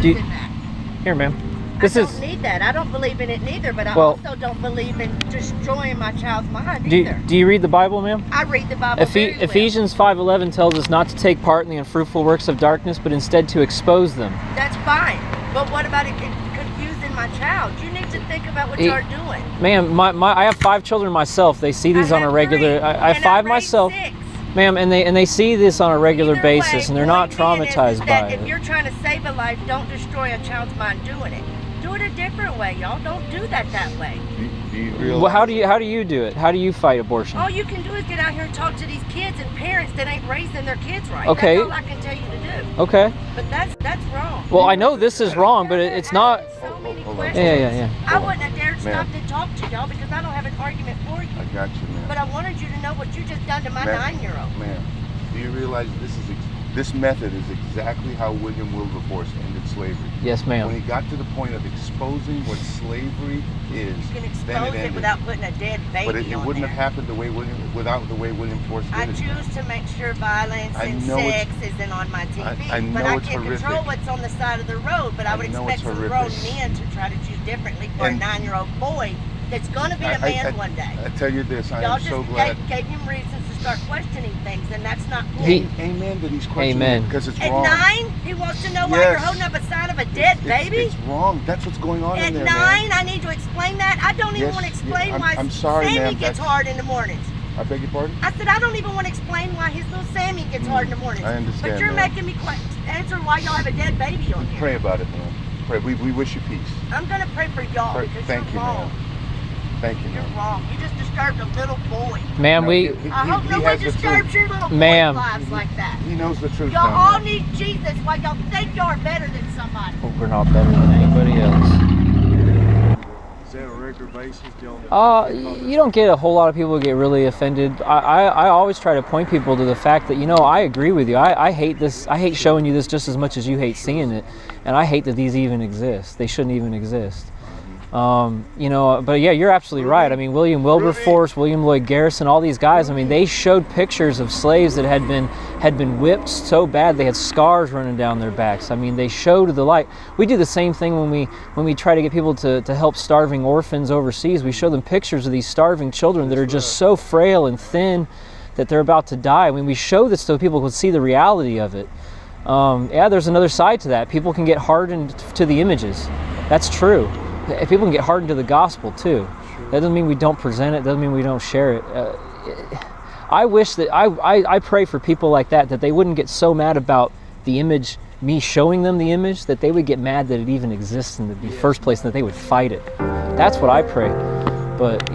using that. Here, ma'am. I don't need that. I don't believe in it neither, but I also don't believe in destroying my child's mind either. Do you read the Bible, ma'am? I read the Bible very well. Ephesians 5:11 tells us not to take part in the unfruitful works of darkness, but instead to expose them. That's fine. But what about it confusing my child? You need to think about what you're doing. Ma'am, I have 5 children myself. They see these on a regular. I have 5 myself. 6. Ma'am, and they see this on a regular basis, and they're not traumatized by it. If you're trying to save a life, don't destroy a child's mind doing it. Do it a different way, y'all. Don't do that way. Do you realize? Well, how do you do it? How do you fight abortion? All you can do is get out here and talk to these kids and parents that ain't raising their kids right. Okay. That's all I can tell you to do. Okay. But that's wrong. Well, I know this is wrong, but it's not. So many questions. Yeah. I wouldn't have dared stop to talk to y'all because I don't have an argument for you. I got you, man. But I wanted you to know what you just done to my 9-year-old. Ma'am, do you realize this method is exactly how William Wilberforce ended slavery? Yes, ma'am. When he got to the point of exposing what slavery is, you can expose it without putting a dead baby but it wouldn't have happened without the way William Force did it. I choose to make sure violence and sex isn't on my TV. I know but I it's can't horrific. control what's on the side of the road. But I would expect some grown men to try to choose differently for a 9-year-old boy that's going to be a man one day. I tell you this, I am so glad. Y'all just gave him reasons to start questioning things, and that's not cool. Amen to these questions. Because it's wrong. At 9, he wants to know why you're holding up a sign of a dead baby? It's wrong. That's what's going on in there, At 9, I need to explain that? I don't even want to explain why Sammy gets hard in the mornings. I beg your pardon? I said, I don't even want to explain why his little Sammy gets hard in the mornings. I understand. But you're making me answer why y'all have a dead baby on here. Pray about it, man. Pray. We wish you peace. I'm going to pray for y'all because Thank you're wrong. Thank you, You're wrong. You just disturbed a little boy. Ma'am, I hope nobody disturbs your little boy's lives like that. He knows the truth. Y'all all need Jesus while y'all think y'all are better than somebody. Well, we're not better than anybody else. Is that a regular basis? You don't get a whole lot of people who get really offended. I always try to point people to the fact that, I agree with you. I hate this. I hate showing you this just as much as you hate seeing it. And I hate that these even exist. They shouldn't even exist. But yeah, you're absolutely right. I mean, William Wilberforce, William Lloyd Garrison, all these guys, I mean, they showed pictures of slaves that had been whipped so bad they had scars running down their backs. I mean, they showed the light. We do the same thing when we try to get people to help starving orphans overseas. We show them pictures of these starving children that are just so frail and thin that they're about to die. I mean, we show this so people can see the reality of it. There's another side to that. People can get hardened to the images. That's true. People can get hardened to the gospel too. That doesn't mean we don't present it. Doesn't mean we don't share it. I wish that I pray for people like that they wouldn't get so mad about the image, me showing them the image, that they would get mad that it even exists in the first place, and that they would fight it. That's what I pray. But